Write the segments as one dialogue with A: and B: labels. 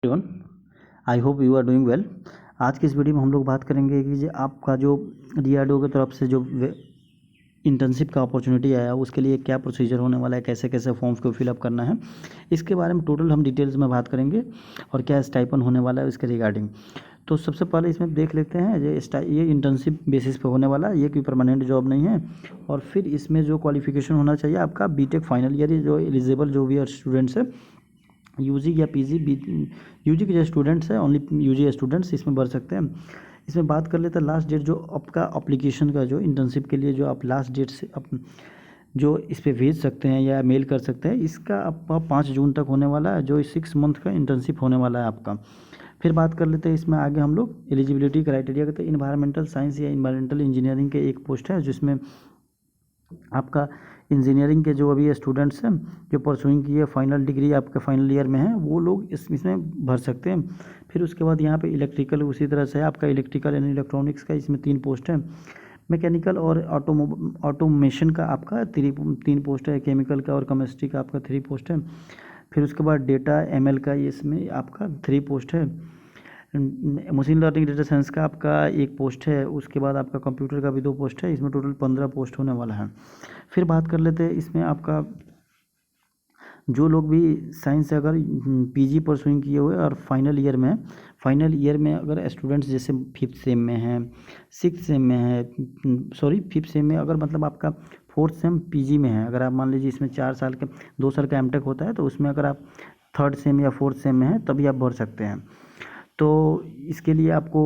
A: Everyone, I hope you are doing well. आज की इस वीडियो में हम लोग बात करेंगे कि आपका जो DRDO की तरफ से जो इंटर्नशिप का अपॉर्चुनिटी आया उसके लिए क्या प्रोसीजर होने वाला है, कैसे कैसे फॉर्म्स को फिलअप करना है, इसके बारे में टोटल हम डिटेल्स में बात करेंगे और क्या स्टाइपन होने वाला है इसके रिगार्डिंग। तो सबसे पहले इसमें देख लेते हैं ये इंटर्नशिप बेसिस पे होने वाला है, ये कोई परमानेंट जॉब नहीं है। और फिर इसमें जो क्वालिफिकेशन होना चाहिए आपका बीटेक फाइनल ईयर, जो एलिजिबल जो भी स्टूडेंट्स है यूजी या पीजी, यूजी के जो स्टूडेंट्स हैं ओनली यूजी स्टूडेंट्स इसमें भर सकते हैं। इसमें बात कर लेते हैं लास्ट डेट जो आपका अप्लीकेशन का जो इंटर्नशिप के लिए जो आप लास्ट डेट से जो इस पर भेज सकते हैं या मेल कर सकते हैं, इसका आपका 5 जून तक होने वाला है, जो 6 मंथ का इंटर्नशिप होने वाला है आपका। फिर बात कर लेते हैं इसमें आगे हम लोग एलिजिबिलिटी क्राइटेरिया करते हैं। इन्वायरमेंटल साइंस या इन्वायरमेंटल इंजीनियरिंग के एक पोस्ट है जिसमें आपका इंजीनियरिंग के जो अभी स्टूडेंट्स हैं जो परसुइंग की है फाइनल डिग्री आपके फाइनल ईयर में है, वो लोग इसमें भर सकते हैं। फिर उसके बाद यहाँ पे इलेक्ट्रिकल उसी तरह से है आपका इलेक्ट्रिकल एंड इलेक्ट्रॉनिक्स का, इसमें 3 पोस्ट है। मैकेनिकल और ऑटोमेशन का आपका 3 पोस्ट है। केमिकल का और केमिस्ट्री का आपका 3 पोस्ट है। फिर उसके बाद डेटा ML का इसमें आपका 3 पोस्ट है। मशीन लर्निंग डेटा साइंस का आपका 1 पोस्ट है। उसके बाद आपका कंप्यूटर का भी 2 पोस्ट है। इसमें टोटल 15 पोस्ट होने वाला है। फिर बात कर लेते हैं इसमें आपका जो लोग भी साइंस से अगर PG परसुइंग किए हुए और फाइनल ईयर में अगर स्टूडेंट्स जैसे 5th सेम में हैं, 6th सेम में है, 5th सेम में अगर मतलब आपका 4th सेम PG में है, अगर आप मान लीजिए इसमें 4 साल का 2 साल का MTech होता है, तो उसमें अगर आप 3rd सेम या 4th सेम में हैं तभी आप भर सकते हैं। तो इसके लिए आपको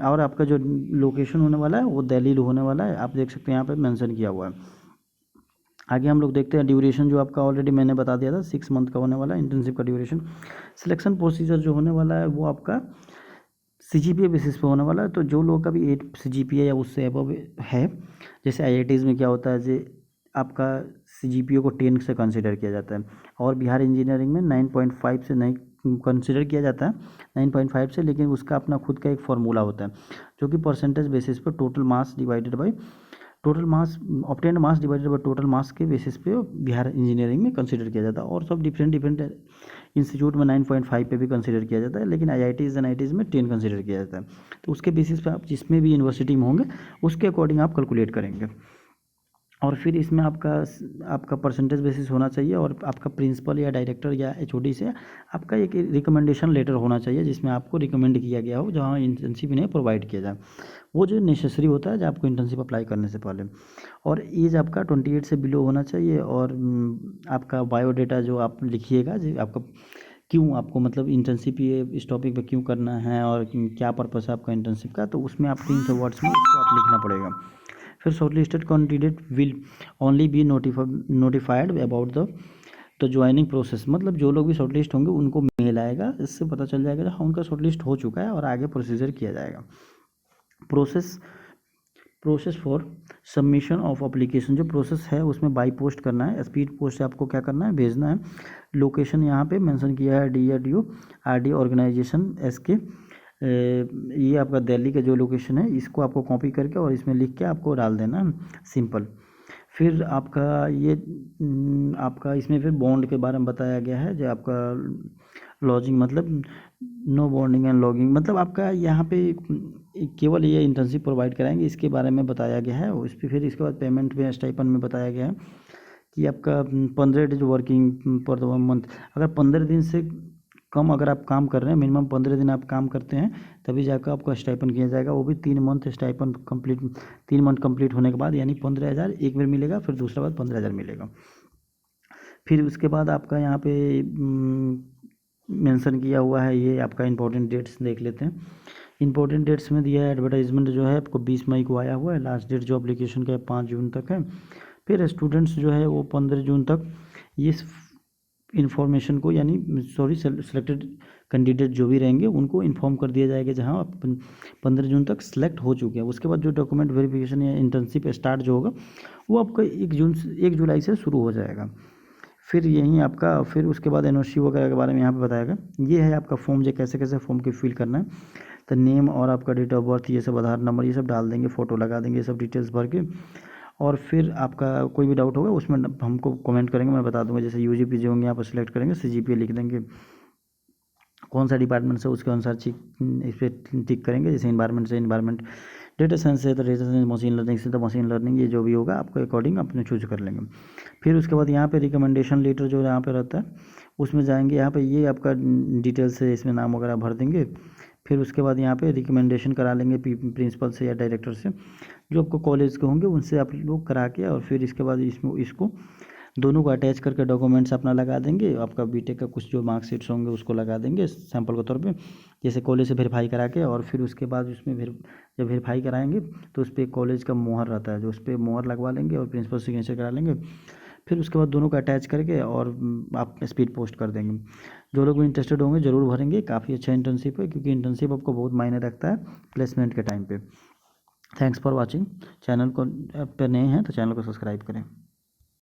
A: और आपका जो लोकेशन होने वाला है वो दिल्ली होने वाला है, आप देख सकते हैं यहाँ पे मेंशन किया हुआ है। आगे हम लोग देखते हैं ड्यूरेशन जो आपका ऑलरेडी मैंने बता दिया था 6 मंथ का होने वाला है इंटर्नशिप का ड्यूरेशन। सिलेक्शन प्रोसीजर जो होने वाला है वो आपका CGPA बेसिस पे होने वाला है। तो जो लोग का भी 8 CGPA या उससे अबव है, जैसे IITs में क्या होता है जो आपका CGPA को 10 से कंसिडर किया जाता है, और बिहार इंजीनियरिंग में 9.5 से नहीं कंसिडर किया जाता है, 9.5 से, लेकिन उसका अपना खुद का एक फार्मूला होता है जो कि परसेंटेज बेसिस पर total mass divided by total mass obtained mass divided by total mass के बेसिस पे बिहार इंजीनियरिंग में कंसिडर किया जाता है। और सब डिफरेंट इंस्टीट्यूट में 9.5 पे भी कंसिडर किया जाता है, लेकिन IITs एंड IITs में 10 कंसिडर किया जाता है। तो उसके बेसिस पे आप जिसमें भी यूनिवर्सिटी में होंगे उसके अकॉर्डिंग आप कैलकुलेट करेंगे। और फिर इसमें आपका परसेंटेज बेसिस होना चाहिए, और आपका प्रिंसिपल या डायरेक्टर या HOD से आपका एक रिकमेंडेशन लेटर होना चाहिए जिसमें आपको रिकमेंड किया गया हो जहाँ इंटर्नशिप इन्हें प्रोवाइड किया जाए, वो जो नेसेसरी होता है जो आपको इंटर्नशिप अप्लाई करने से पहले। और एज आपका 28 से बिलो होना चाहिए। और आपका बायोडाटा जो आप लिखिएगा जो आपका क्यों आपको मतलब इंटर्नशिप ये इस टॉपिक पे क्यों करना है और क्या पर्पस है आपका इंटर्नशिप का, तो उसमें आप 300 वर्ड्स में उसको आप लिखना पड़ेगा। फिर shortlisted candidate will only be notified about the joining process, मतलब जो लोग भी शॉर्टलिस्ट होंगे उनको मेल आएगा, इससे पता चल जाएगा हाँ उनका शॉर्टलिस्ट हो चुका है और आगे प्रोसीजर किया जाएगा। Process for submission of application, जो प्रोसेस है उसमें बाई पोस्ट करना है, स्पीड पोस्ट से आपको क्या करना है, भेजना है। लोकेशन यहाँ पे मेंशन किया है DRDO RD ऑर्गेनाइजेशन SK, ये आपका दिल्ली का जो लोकेशन है इसको आपको कॉपी करके और इसमें लिख के आपको डाल देना है, सिंपल। फिर आपका आपका इसमें फिर बॉन्ड के बारे में बताया गया है जो आपका लॉजिंग मतलब नो बॉन्डिंग एंड लॉगिंग, मतलब आपका यहाँ पे केवल ये इंटर्नशिप प्रोवाइड कराएंगे इसके बारे में बताया गया है। उस पर फिर इसके बाद पेमेंट में स्टाइपन में बताया गया है कि आपका 15 डेज वर्किंग पर मंथ, अगर 15 दिन से कम अगर आप काम कर रहे हैं, मिनिमम 15 दिन आप काम करते हैं तभी जाकर आपका स्टाइपन किया जाएगा, वो भी 3 month stipend complete, 3 month complete होने के बाद, यानी 15,000 एक बार मिलेगा, फिर दूसरा बार 15,000 मिलेगा। फिर उसके बाद आपका यहाँ पे मेंशन किया हुआ है ये आपका इंपॉर्टेंट डेट्स देख लेते हैं। इंपॉर्टेंट डेट्स में दिया है एडवर्टाइजमेंट जो है आपको 20 मई को आया हुआ है, लास्ट डेट जो एप्लीकेशन का 5 जून तक है। फिर स्टूडेंट्स जो है वो 15 जून तक ये इन्फॉर्मेशन को यानी सेलेक्टेड कैंडिडेट जो भी रहेंगे उनको इन्फॉर्म कर दिया जाएगा जहाँ आप 15 जून तक सेलेक्ट हो चुके हैं। उसके बाद जो डॉक्यूमेंट वेरिफिकेशन या इंटर्नशिप स्टार्ट जो होगा वो आपका 1 जुलाई से शुरू हो जाएगा। फिर यहीं आपका फिर उसके बाद NOC वगैरह के बारे में यहाँ पे बताएगा। ये है आपका फॉर्म जो कैसे कैसे फॉर्म की फिल करना है, तो नेम और आपका डेट ऑफ बर्थ ये सब, आधार नंबर ये सब डाल देंगे, फ़ोटो लगा देंगे, ये सब डिटेल्स भर के। और फिर आपका कोई भी डाउट होगा उसमें हमको कमेंट करेंगे, मैं बता दूंगा। जैसे UG PG होंगे यहाँ पर सिलेक्ट करेंगे, CGPA लिख देंगे, कौन सा डिपार्टमेंट से उसके अनुसार इस पर टिक करेंगे। जैसे इन्वायरमेंट से इन्वायरमेंट, डेटा साइंस है तो डेटा साइंस, मशीन लर्निंग से तो मशीन लर्निंग, ये जो भी होगा आपको अकॉर्डिंग अपने चूज कर लेंगे। फिर उसके बाद यहाँ पे रिकमेंडेशन लेटर जो यहाँ पे रहता है उसमें जाएंगे, यहाँ पे ये आपका डिटेल्स है, इसमें नाम वगैरह भर देंगे। फिर उसके बाद यहाँ पे रिकमेंडेशन करा लेंगे प्रिंसिपल से या डायरेक्टर से, जो आपको कॉलेज के होंगे उनसे आप लोग करा के, और फिर इसके बाद इसमें इसको दोनों को अटैच करके डॉक्यूमेंट्स अपना लगा देंगे। आपका बीटेक का कुछ जो मार्कशीट्स होंगे उसको लगा देंगे सैंपल के तौर पे, जैसे कॉलेज से वेरीफाई करा के। और फिर उसके बाद उसमें जब वेरीफाई कराएंगे तो उस पर कॉलेज का मोहर रहता है, जो उस पर मोहर लगवा लेंगे और प्रिंसिपल सिग्नेचर करा लेंगे। फिर उसके बाद दोनों को अटैच करके और आप स्पीड पोस्ट कर देंगे। जो लोग भी इंटरेस्टेड होंगे ज़रूर भरेंगे, काफ़ी अच्छा इंटर्नशिप है, क्योंकि इंटर्नशिप आपको बहुत मायने रखता है प्लेसमेंट के टाइम पे। Thanks for watching. चैनल को पर नए हैं तो चैनल को सब्सक्राइब करें।